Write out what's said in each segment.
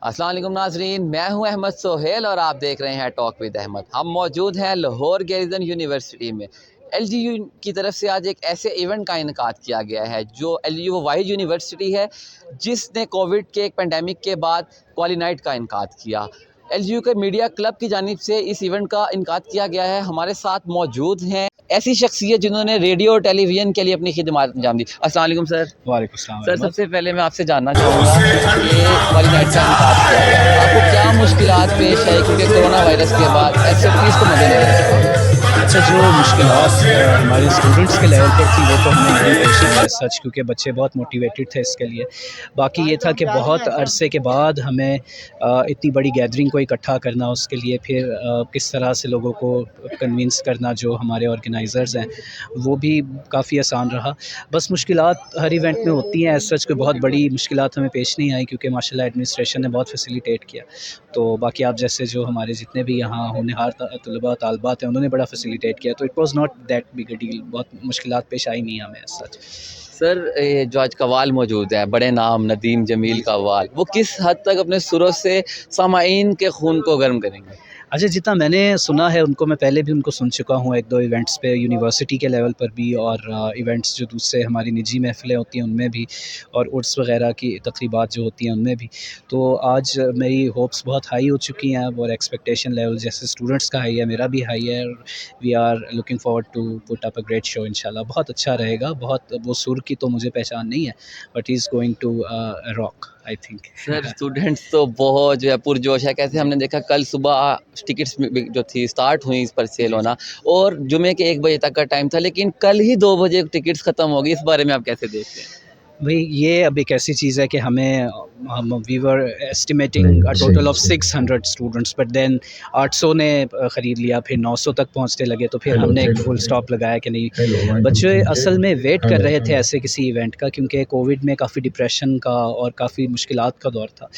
अस्सलाम वालेकुम नाजरीन, मैं हूं अहमद सोहेल और आप देख रहे हैं टॉक विद अहमद। हम मौजूद हैं लाहौर गैरिसन यूनिवर्सिटी में। LGU की तरफ से आज एक ऐसे इवेंट का इनकाद किया गया है जो LGU वो वाहिद यूनिवर्सिटी है जिसने कोविड के एक पेंडेमिक के बाद क्वाली नाइट का इनकाद किया। LGU के मीडिया क्लब की जानिब से इस इवेंट का इनकाद किया गया है। हमारे साथ मौजूद हैं ऐसी शख्सियत जिन्होंने रेडियो और टेलीविज़न के लिए अपनी खिदमत अंजाम दी। अस्सलाम वालेकुम सर। वालेकुम सलाम सर, अहमद। सबसे पहले मैं आपसे जानना चाहूँगा कि क्वाली नाइट का इनकाद किया गया, आपको क्या मुश्किलात पेश है क्योंकि कोरोना वायरस के बाद एक्टिविटीज़ को मद्देनज़र रखते हुए? अच्छा, जो मुश्किलात हमारे स्टूडेंट्स के लेवल पर थी वो तो हमें बड़ी पेशी है सच, क्योंकि बच्चे बहुत मोटिवेटेड थे इसके लिए। बाकी ये था कि बहुत अरसे के बाद हमें इतनी बड़ी गैदरिंग को इकट्ठा करना, उसके लिए फिर किस तरह से लोगों को कन्विंस करना जो हमारे ऑर्गेनाइज़र्स हैं, वो भी काफ़ी आसान रहा। बस मुश्किलात हर इवेंट में होती हैं, सच कोई बहुत बड़ी मुश्किलात हमें पेश नहीं आई क्योंकि माशाल्लाह एडमिनिस्ट्रेशन ने बहुत फैसिलिटेट किया। तो बाकी आप जैसे जो हमारे जितने भी यहाँ होनहार तलबा तालबात हैं उन्होंने बड़ा फैसिलिटेट किया, तो it was not that big a deal. बहुत मुश्किलात पेश आई नहीं हमें सच। सर, जो आज कव्वाल मौजूद है, बड़े नाम नदीम जमील कव्वाल, वो किस हद तक अपने सुरों से सामाईन के खून को गर्म करेंगे? अच्छा, जितना मैंने सुना है उनको, मैं पहले भी उनको सुन चुका हूँ 1-2 इवेंट्स पे, यूनिवर्सिटी के लेवल पर भी, और इवेंट्स जो दूसरे हमारी निजी महफ़िलें होती हैं उनमें भी, और उर्स वग़ैरह की तक़रीबात जो होती हैं उनमें भी। तो आज मेरी होप्स बहुत हाई हो चुकी हैं अब, और एक्सपेक्टेशन लेवल जैसे स्टूडेंट्स का हाई है, मेरा भी हाई है। और we are looking forward to put up a great show इंशाल्लाह। बहुत अच्छा रहेगा। बहुत वो सुर की तो मुझे पहचान नहीं है, but he is going to rock I think. Sir, students तो बहुत जो है पुरजोश है। कैसे हमने देखा कल सुबह टिकट्स जो थी स्टार्ट हुई इस पर सेल होना, और जुमे के 1 बजे तक का टाइम था, लेकिन कल ही 2 बजे टिकट्स ख़त्म हो गई। इस बारे में आप कैसे देखते हैं? भाई, ये अब एक ऐसी चीज़ है कि हम we were estimating a total of 600 students, but then 800 ने ख़रीद लिया, फिर 900 तक पहुंचने लगे, तो फिर हमने एक फुल स्टॉप लगाया कि नहीं। बच्चे असल में वेट कर रहे थे ऐसे किसी इवेंट का, क्योंकि कोविड में काफ़ी डिप्रेशन का और काफ़ी मुश्किलात का दौर था।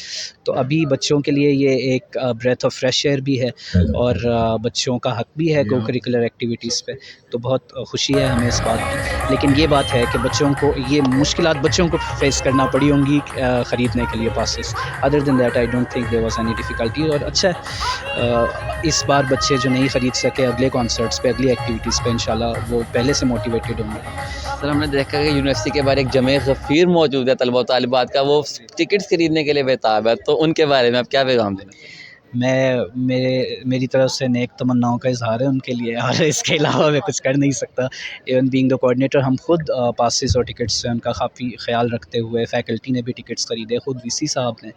तो अभी बच्चों के लिए ये एक ब्रेथ ऑफ फ्रेश एयर भी है, और बच्चों का हक भी है को करिकुलर एक्टिविटीज़ पे। तो बहुत खुशी है हमें इस बात की। लेकिन ये बात है कि बच्चों को ये मुश्किलात बच्चों को फेस करना पड़ी होंगी ख़रीदने के लिए passes. Other than that I don't think there was any difficulty. और अच्छा है, इस बार बच्चे जो नहीं ख़रीद सके अगले कॉन्सर्ट्स पे, अगली एक्टिविटीज़ पे इंशाल्लाह वो पहले से मोटिवेटेड होंगे। सर, हमने देखा कि यूनिवर्सिटी के बाहर एक जमे गफ़ीर मौजूद है तलबा और तालिबात का, वो टिकट्स खरीदने के लिए बेताब है, तो उनके बारे में आप क्या पैगाम देना चाहेंगे? मेरी तरफ से नेक तमन्नाओं का इज़हार है उनके लिए, और इसके अलावा मैं कुछ कर नहीं सकता। इवन बीइंग द कोऑर्डिनेटर, हम खुद पासेस और टिकट्स से उनका काफ़ी ख़्याल रखते हुए, फैकल्टी ने भी टिकट्स ख़रीदे, खुद वीसी साहब ने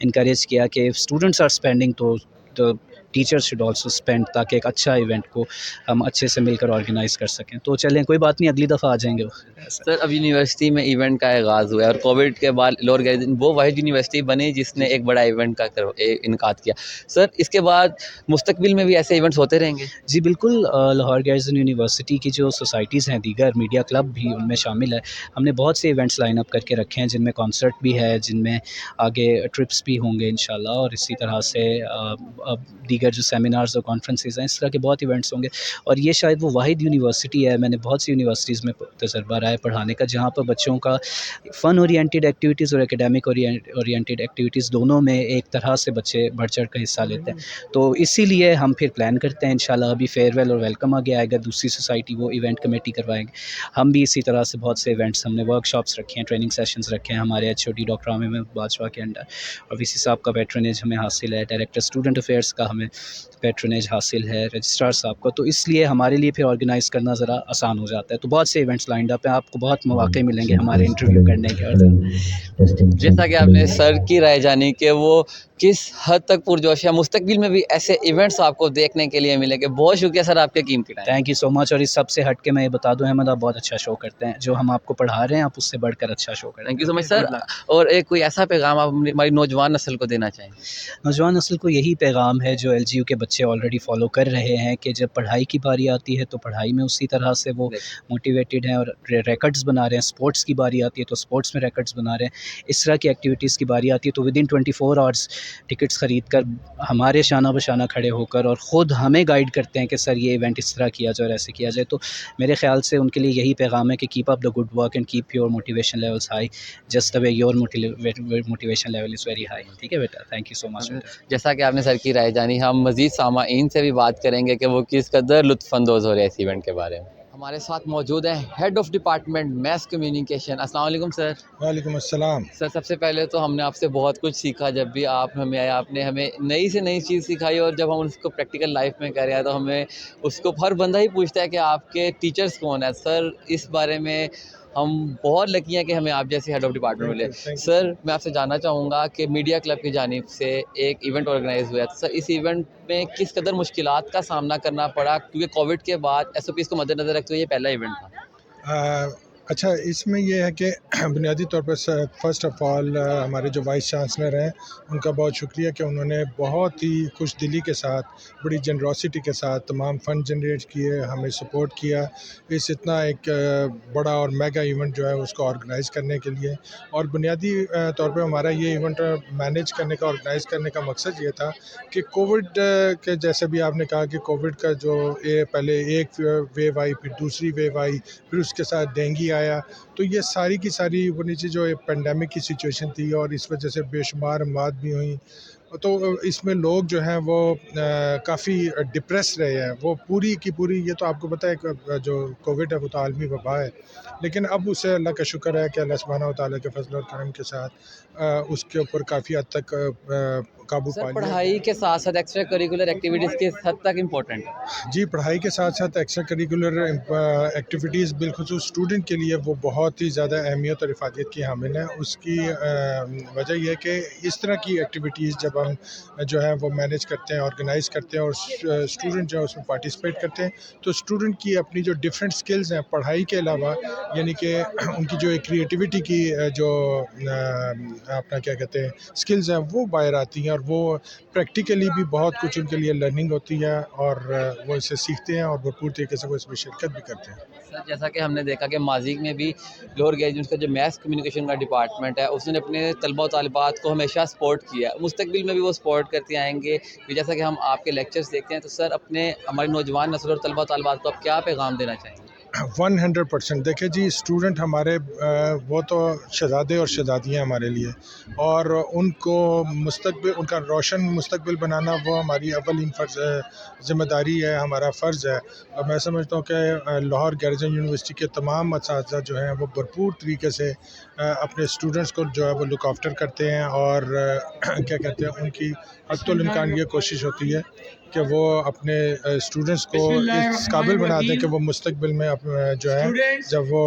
इनकरेज किया कि इफ़ स्टूडेंट्स आर स्पेंडिंग तो टीचर्स शुड आल्सो स्पेंड, ताकि एक अच्छा इवेंट को हम अच्छे से मिलकर ऑर्गेनाइज़ कर सकें। तो चलें, कोई बात नहीं, अगली दफ़ा आ जाएँगे ऐसा। सर, अब यूनिवर्सिटी में इवेंट का आगाज़ हुआ है और कोविड के बाद लाहौर गैरिसन वो वाहिद यूनिवर्सिटी बनी जिसने एक बड़ा इवेंट का इनकाद किया। सर, इसके बाद मुस्तकबिल में भी ऐसे इवेंट्स होते रहेंगे? जी बिल्कुल, लाहौर गैरिसन यूनिवर्सिटी की जो सोसाइटीज़ हैं, दीगर मीडिया क्लब भी उनमें शामिल है। हमने बहुत से इवेंट्स लाइन अप करके रखे हैं, जिनमें कॉन्सर्ट भी है, जिनमें आगे ट्रिप्स भी होंगे इंशाल्लाह, और इसी तरह से दीगर जो सेमिनार्स और कॉन्फ्रेंसेस हैं, इस तरह के बहुत इवेंट्स होंगे। और ये शायद वो वाहिद यूनिवर्सिटी है, मैंने बहुत सी यूनिवर्सिटीज़ में तजर्बा रहा है पढ़ाने का, जहाँ पर बच्चों का फ़न ओरिएंटेड एक्टिविटीज़ और एकेडमिक ओरिएंटेड एक्टिविटीज़ दोनों में एक तरह से बच्चे बढ़ चढ़ कर हिस्सा लेते हैं। तो इसीलिए हम फिर प्लान करते हैं इंशाल्लाह। अभी फेयरवेल और वेलकम आगे आएगा, दूसरी सोसाइटी वो इवेंट कमेटी करवाएंगे। हम भी इसी तरह से बहुत से इवेंट्स, हमने वर्कशॉप्स रखे हैं, ट्रेनिंग सेशंस रखे हैं हमारे एचओडी डॉक्टर आमिर महमूद बाजवा के अंडर, और वीसी साहब का पैट्रनेज हमें हासिल है, डायरेक्टर स्टूडेंट अफेयर्स का हमें पैट्रनेज हासिल है, रजिस्ट्रार साहब का। तो इसलिए हमारे लिए फिर ऑर्गेनाइज़ करना ज़रा आसान हो जाता है। तो बहुत से इवेंट्स लाइंड अप हैं, आपको बहुत मौके मिलेंगे हमारे इंटरव्यू करने के। और जैसा कि आपने सर की राय जानी कि वो किस हद तक पुरजोश है, मुस्तकबिल में भी ऐसे इवेंट्स आपको देखने के लिए मिलेंगे। बहुत शुक्रिया सर आपके कीमती time. Thank you so much. और इस सब से हट के मैं ये बता दूं अहमद, आप बहुत अच्छा शो करते हैं। जो हम आपको पढ़ा रहे हैं, आप उससे बढ़कर अच्छा शो करते थैंक हैं। You so much okay, sir. Good luck. और एक कोई ऐसा पैगाम आप हमारी नौजवान नस्ल को देना चाहेंगे? नौजवान नस्ल को यही पैगाम है जो LGU के बच्चे ऑलरेडी फ़ॉलो कर रहे हैं कि जब पढ़ाई की बारी आती है तो पढ़ाई में उसी तरह से वो मोटिवेटेड हैं और रिकॉर्ड्स बना रहे हैं। स्पोर्ट्स की बारी आती है तो स्पोर्ट्स में रिकॉर्ड्स बना रहे हैं। इस तरह की एक्टिविटीज़ की बारी आती है तो विदिन 24 आवर्स टिकट्स ख़रीद कर हमारे शाना बशाना खड़े होकर और ख़ुद हमें गाइड करते हैं कि सर ये इवेंट इस तरह किया जाए और ऐसे किया जाए। तो मेरे ख़्याल से उनके लिए यही पैगाम है कि keep up the good work and keep your motivation levels high, just the way your motivation level is very high. ठीक है बेटा, थैंक यू सो मच बेटा। जैसा कि आपने सर की राय जानी, हम मज़ीद सामाईन से भी बात करेंगे कि वो किस कदर लुत्फ़अंदोज़ हो रहे हैं इस इवेंट के बारे में। हमारे साथ मौजूद हैं head of department mess communication. अस्सलाम वालेकुम सर। वालेकुम अस्सलाम। सर सबसे पहले तो हमने आपसे बहुत कुछ सीखा, जब भी आप हमें आए आपने हमें नई से नई चीज़ सिखाई और जब हम उसको प्रैक्टिकल लाइफ में कर रहे हैं तो हमें उसको हर बंदा ही पूछता है कि आपके टीचर्स कौन है। सर इस बारे में हम बहुत लकी हैं कि हमें आप जैसे हेड ऑफ़ डिपार्टमेंट मिले। Thank you. सर मैं आपसे जानना चाहूँगा कि मीडिया क्लब की जानिब से एक इवेंट ऑर्गेनाइज़ हुआ है, तो सर इस इवेंट में किस कदर मुश्किलात का सामना करना पड़ा, क्योंकि कोविड के बाद SOPs को मद्देनज़र रखते हुए ये पहला इवेंट था? अच्छा, इसमें ये है कि बुनियादी तौर पर फ़र्स्ट ऑफ़ ऑल हमारे जो वाइस चांसलर हैं उनका बहुत शुक्रिया कि उन्होंने बहुत ही खुश दिली के साथ, बड़ी जनरोसिटी के साथ तमाम फ़ंड जनरेट किए, हमें सपोर्ट किया इस इतना एक बड़ा और मेगा इवेंट जो है उसको ऑर्गेनाइज़ करने के लिए। और बुनियादी तौर पे हमारा ये इवेंट मैनेज करने का, ऑर्गेनाइज़ करने का मकसद ये था कि कोविड के जैसे भी आपने कहा कि कोविड का जो पहले एक वेव आई, फिर दूसरी वेव आई, फिर उसके साथ डेंगू आया, तो ये सारी की सारी वो नीचे जो पेंडेमिक की सिचुएशन थी और इस वजह से बेशुमार अमवात भी हुई। तो इसमें लोग जो हैं वो काफ़ी डिप्रेस रहे हैं। वो पूरी की पूरी, ये तो आपको पता है कि जो कोविड है वो तो आलमी वबा है, लेकिन अब उसे अल्लाह का शुक्र है कि अल्लाह सुब्हानहू व तआला के फज़ल और करम के साथ उसके ऊपर काफ़ी हद तक काबू पा सर लिया। पढ़ाई के साथ-साथ एक्स्ट्रा करिकुलर एक्टिविटीज़ किस हद तक इम्पोर्टेंट है? जी, पढ़ाई के साथ-साथ एक्स्ट्रा करिकुलर एक्टिविटीज़ बिलख़ुसूस स्टूडेंट के लिए वो बहुत ही ज़्यादा अहमियत और इफ़ादियत की हामिल है। उसकी वजह ये है कि इस तरह की एक्टिविटीज़ जब हम जो है वो मैनेज करते हैं, ऑर्गेनाइज़ करते हैं और स्टूडेंट जो है उसमें पार्टिसिपेट करते हैं, तो स्टूडेंट की अपनी जो डिफरेंट स्किल्स हैं पढ़ाई के अलावा, यानी कि उनकी जो एक क्रिएटिविटी की जो अपना क्या कहते हैं स्किल्स हैं वो बाहर आती हैं और वो प्रैक्टिकली भी बहुत कुछ उनके लिए लर्निंग होती है और वो इसे सीखते हैं और भरपूर तरीके से वो इसमें शिरकत भी करते हैं। सर जैसा कि हमने देखा कि माज़ी में भी लाहौर गैजेंट्स का जो मैस कम्युनिकेशन का डिपार्टमेंट है उसने अपने तलबा और तालिबात को हमेशा सपोर्ट किया है, मुस्तकबिल में भी वो सपोर्ट करते आएंगे। कि जैसा कि हम आपके लेक्चर्स देखते हैं, तो सर अपने हमारी नौजवान नस्ल और तलबा और तालिबात को आप क्या पैगाम देना चाहेंगे? 100% देखिए जी, स्टूडेंट हमारे वो तो शहज़ादे और शहज़ादियाँ हमारे लिए, और उनको मुस्तकबिल, उनका रोशन मुस्तकबिल बनाना वो हमारी अव्वलीन फ़र्ज़ ज़िम्मेदारी है, हमारा फ़र्ज़ है। और मैं समझता हूँ कि लाहौर गार्जियन यूनिवर्सिटी के तमाम असातिज़ा जो हैं वो भरपूर तरीके से अपने स्टूडेंट्स को जो है वो लुक आफ्टर करते हैं और क्या कहते हैं, उनकी हक़्क़ुल इम्कान ये कोशिश होती है कि वो अपने स्टूडेंट्स को इस काबिल बना दें कि वो मुस्तकबिल में जो है जब वो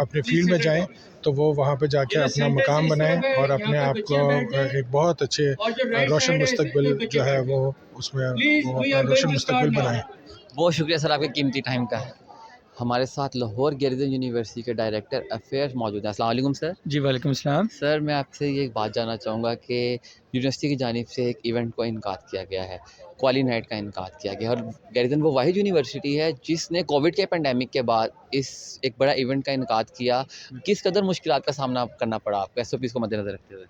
अपने फील्ड में जाएं तो वो वहाँ पे जाके अपना मकाम बनाएं और अपने आप को एक बहुत अच्छे रोशन मुस्तकबिल जो है वो उसमें वो अपना रोशन मुस्तकबिल बनाएं। बहुत शुक्रिया सर आपके कीमती टाइम का। हमारे साथ लाहौर गार्जियन यूनिवर्सिटी के डायरेक्टर अफेयर्स मौजूद हैं। अस्सलाम वालेकुम सर। जी, वालेकुम सलाम। सर मैं आपसे ये एक बात जानना चाहूँगा कि यूनिवर्सिटी की जानिब से एक इवेंट का इनकाद किया गया है, क्वाली नाइट का इनकाद किया गया है, और गार्जियन वो वाहिद यूनिवर्सिटी है जिसने कोविड के पेंडेमिक के बाद इस एक बड़ा इवेंट का इनकाद किया। किस कदर मुश्किलात का सामना करना पड़ा आपको SOPs को मद्देनज़र रखते हुए?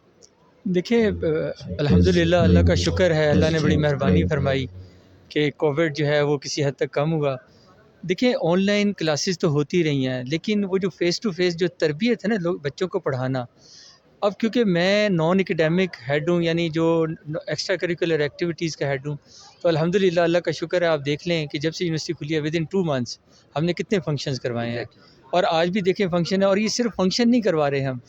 देखिए अल्हम्दुलिल्लाह, अल्लाह का शुक्र है, अल्लाह ने बड़ी मेहरबानी फरमाई कि कोविड जो है वो किसी हद तक कम हुआ। देखिए ऑनलाइन क्लासेस तो होती रही हैं, लेकिन वो जो फ़ेस टू फ़ेस जो तरबियत है ना, लोग बच्चों को पढ़ाना, अब क्योंकि मैं नॉन एकेडमिक हेड हूँ, यानी जो एक्स्ट्रा करिकुलर एक्टिविटीज़ का हेड हूँ, तो अल्हम्दुलिल्लाह अल्लाह का शुक्र है। आप देख लें कि जब से यूनिवर्सिटी खुली है विदिन 2 मंथ्स हमने कितने फंक्शंस करवाए हैं, और आज भी देखें फंक्शन है। और ये सिर्फ फंक्शन नहीं करवा रहे हम,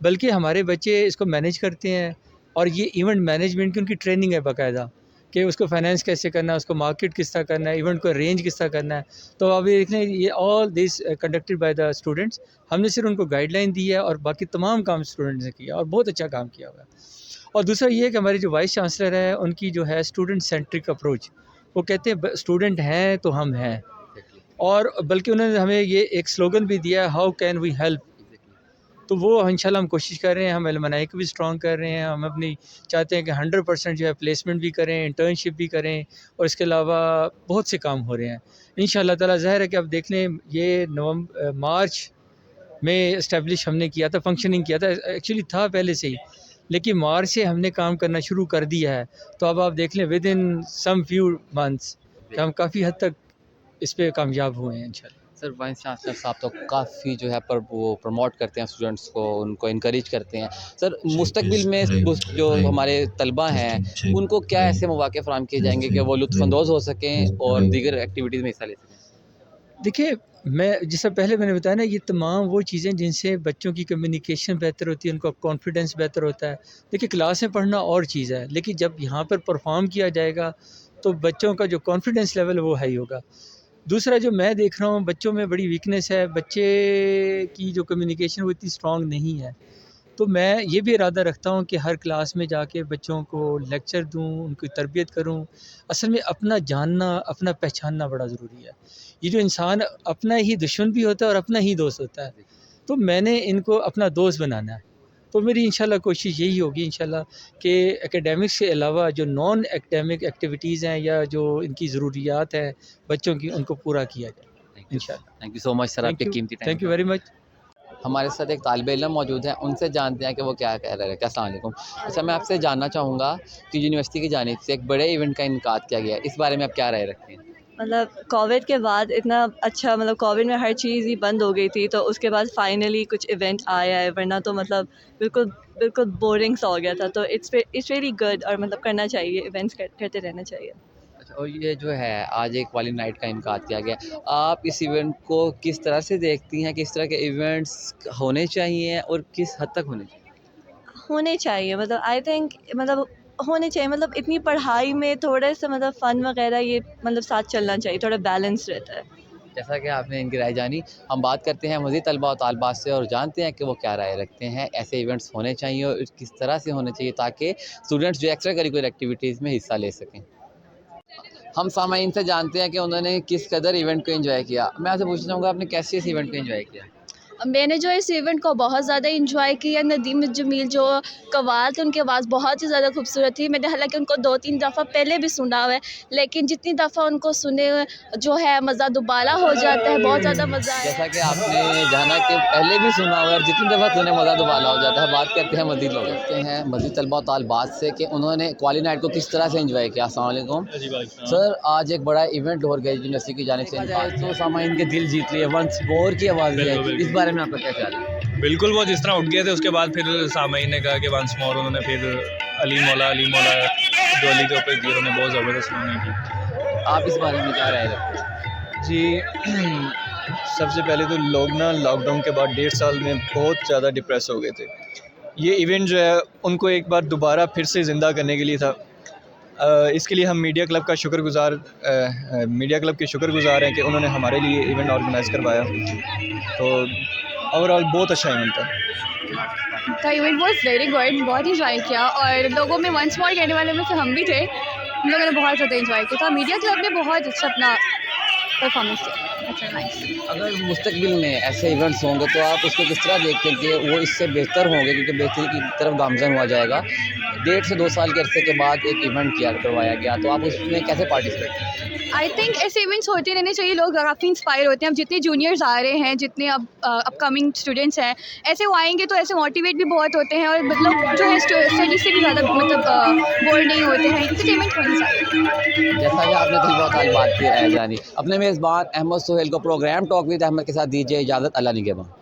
बल्कि हमारे बच्चे इसको मैनेज करते हैं, और ये इवेंट मैनेजमेंट की उनकी ट्रेनिंग है बाकायदा, कि उसको फाइनेंस कैसे करना है, उसको मार्केट किस तरह करना है, इवेंट को अरेंज किस तरह करना है। तो अब ये देख लें, ये all this conducted by the students. हमने सिर्फ उनको गाइडलाइन दी है और बाकी तमाम काम स्टूडेंट्स ने किया और बहुत अच्छा काम किया हुआ है। और दूसरा ये है कि हमारे जो वाइस चांसलर है उनकी जो है स्टूडेंट सेंट्रिक अप्रोच, वो कहते हैं स्टूडेंट हैं तो हम हैं, और बल्कि उन्होंने हमें ये एक स्लोगन भी दिया है, हाउ कैन वी हेल्प। तो वो इंशाल्लाह हम कोशिश कर रहे हैं, हम अलमनाई को भी स्ट्रॉन्ग कर रहे हैं, हम अपनी चाहते हैं कि 100% जो है प्लेसमेंट भी करें, इंटर्नशिप भी करें, और इसके अलावा बहुत से काम हो रहे हैं इंशाल्लाह ताला। ज़ाहिर है कि अब देख लें, ये मार्च में इस्टेब्लिश हमने किया था, फंक्शनिंग किया था, एक्चुअली था पहले से ही, लेकिन मार्च से हमने काम करना शुरू कर दिया है। तो अब आप देख लें within some few months कि हम काफ़ी हद तक इस पे कामयाब हुए हैं इंशाल्लाह। सर वाइस चांसलर साहब तो काफ़ी जो है पर वो प्रमोट करते हैं स्टूडेंट्स को, उनको इनकरेज करते हैं। सर मुस्तकबिल में जो हमारे तलबा हैं उनको क्या ऐसे मौके फ़राहम किए जाएंगे कि वो लुत्फ़अंदोज़ हो सकें और दीगर एक्टिविटीज़ में हिस्सा ले सकें? देखिए, मैं जैसा पहले मैंने बताया ना, ये तमाम वो चीज़ें जिनसे बच्चों की कम्युनिकेशन बेहतर होती है, उनका कॉन्फिडेंस बेहतर होता है। देखिए, क्लास में पढ़ना और चीज़ है, लेकिन जब यहाँ पर परफॉर्म किया जाएगा तो बच्चों का जो कॉन्फिडेंस लेवल है वो हाई होगा। दूसरा जो मैं देख रहा हूँ, बच्चों में बड़ी वीकनेस है, बच्चे की जो कम्युनिकेशन वो इतनी स्ट्रॉन्ग नहीं है। तो मैं ये भी इरादा रखता हूँ कि हर क्लास में जाके बच्चों को लेक्चर दूँ, उनकी तरबियत करूँ। असल में अपना जानना, अपना पहचानना बड़ा ज़रूरी है। ये जो इंसान अपना ही दुश्मन भी होता है और अपना ही दोस्त होता है, तो मैंने इनको अपना दोस्त बनाना है। तो मेरी इंशाल्लाह कोशिश यही होगी इंशाल्लाह कि एकेडमिक्स के अलावा जो नॉन एकेडमिक एक्टिविटीज़ हैं या जो इनकी ज़रूरियात हैं बच्चों की, उनको पूरा किया जाए इंशाल्लाह। Thank you so much sir आपके कीमती time. Thank you very much. हमारे साथ एक तालिब इल्म मौजूद है, उनसे जानते हैं कि वो क्या कह रहे हैं। अस्सलाम वालेकुम। अच्छा, मैं आपसे जानना चाहूँगा कि यूनिवर्सिटी की जानिब से एक बड़े इवेंट का इनकाद किया गया है, इस बारे में आप क्या राय रखते हैं? मतलब कोविड के बाद इतना अच्छा, मतलब कोविड में हर चीज़ ही बंद हो गई थी, तो उसके बाद फाइनली कुछ इवेंट आया है, वरना तो मतलब बिल्कुल बिल्कुल बोरिंग सा हो गया था। तो इट्स रियली गुड, और मतलब करना चाहिए, इवेंट्स करते रहना चाहिए। अच्छा, और ये जो है आज एक वाली नाइट का इनकाद किया गया, आप इस इवेंट को किस तरह से देखती हैं? किस तरह के इवेंट्स होने चाहिए और किस हद तक होने चाहिए? होने चाहिए, मतलब आई थिंक, मतलब होने चाहिए, मतलब इतनी पढ़ाई में थोड़े से मतलब फ़न वगैरह ये मतलब साथ चलना चाहिए, थोड़ा बैलेंस रहता है। जैसा कि आपने इनकी राय जानी, हम बात करते हैं मज़ीद तलबा और तालिबात से और जानते हैं कि वो क्या राय रखते हैं। ऐसे इवेंट्स होने चाहिए और किस तरह से होने चाहिए ताकि स्टूडेंट्स जो एक्स्ट्रा करिकुलर एक्टिविटीज़ में हिस्सा ले सकें। हम सामाईन से जानते हैं कि उन्होंने किस कदर इवेंट को एंजॉय किया। मैं आपसे पूछना चाहूँगा, आपने कैसे इस इवेंट को एंजॉय किया? मैंने जो इस इवेंट को बहुत ज़्यादा एंजॉय किया। नदीम जमील जो कव्वाल थे, उनकी आवाज़ बहुत ही ज़्यादा खूबसूरत थी। मैंने हालांकि उनको 2-3 दफ़ा पहले भी सुना हुआ है, लेकिन जितनी दफ़ा उनको सुने जो है मज़ा दोबारा हो जाता है, बहुत ज़्यादा मज़ा आया। जैसा कि आपने जाना कि पहले भी सुना हुआ है और जितनी दफ़ा सुने मज़ा दोबारा हो जाता है। बात करते हैं मज़ीद लोग करते हैं मज़ीद तलबा और तालिबात से कि उन्होंने क्वाली नाइट को किस तरह से एंजॉय किया। अस्सलाम वालेकुम सर, आज एक बड़ा इवेंट लाहौर गैज़ यूनिवर्सिटी की जानिब से तो सामाईन के दिल जीत लिए, वंस मोर की आवाज़ है, इस बारे में आपका क्या ख्याल है? बिल्कुल, वो जिस तरह उठ गए थे उसके बाद फिर सामईन ने कहा कि वंस मोर, उन्होंने फिर अली मौला जो अली के ऊपर दिए, उन्होंने बहुत ज़बरदस्त उन्होंने की। आप इस बारे में क्या राय रखते हैं? जी सबसे पहले तो लोग ना लॉकडाउन के बाद 1.5 साल में बहुत ज़्यादा डिप्रेस हो गए थे। ये इवेंट जो है उनको एक बार दोबारा फिर से ज़िंदा करने के लिए था। इसके लिए हम मीडिया क्लब के शुक्रगुज़ार हैं कि उन्होंने हमारे लिए इवेंट ऑर्गेनाइज़ करवाया। तो ओवरऑल बहुत अच्छा इवेंट था। The event was very good, बहुत इंजॉय किया, और लोगों में वंस मोर कहने वाले में से हम भी थे। हम लोगों ने बहुत ज़्यादा इंजॉय किया था। मीडिया क्लब ने बहुत अच्छा अपना परफॉर्मेंस किया। अच्छा, नाइस। अगर मुस्तकबिल में ऐसे इवेंट्स होंगे तो आप उसको किस तरह देखते हैं कि वो इससे बेहतर होंगे, क्योंकि बेहतरी की तरफ गामज़न हुआ जाएगा? 1.5 से 2 साल के अरसे के बाद एक इवेंट करवाया गया, तो आप उसमें कैसे पार्टिसिपेट करें? आई थिंक ऐसे इवेंट्स होते रहने चाहिए। लोग काफ़ी इंस्पायर होते हैं। अब जितने जूनियर्स आ रहे हैं, जितने अब अपकमिंग स्टूडेंट्स हैं, ऐसे वो आएंगे तो ऐसे मोटिवेट भी बहुत होते हैं, और मतलब जो है स्टडी से भी ज़्यादा मतलब बोर नहीं होते हैं। एंटरटेनमेंट होनी चाहिए। जैसा कि आपने तलबा और तालिबात की राय जानी, अपने मेज़बान अहमद सोहेल को प्रोग्राम टॉक विद अहमद के साथ दीजिए इजाज़त। अल्लाह निगहबान।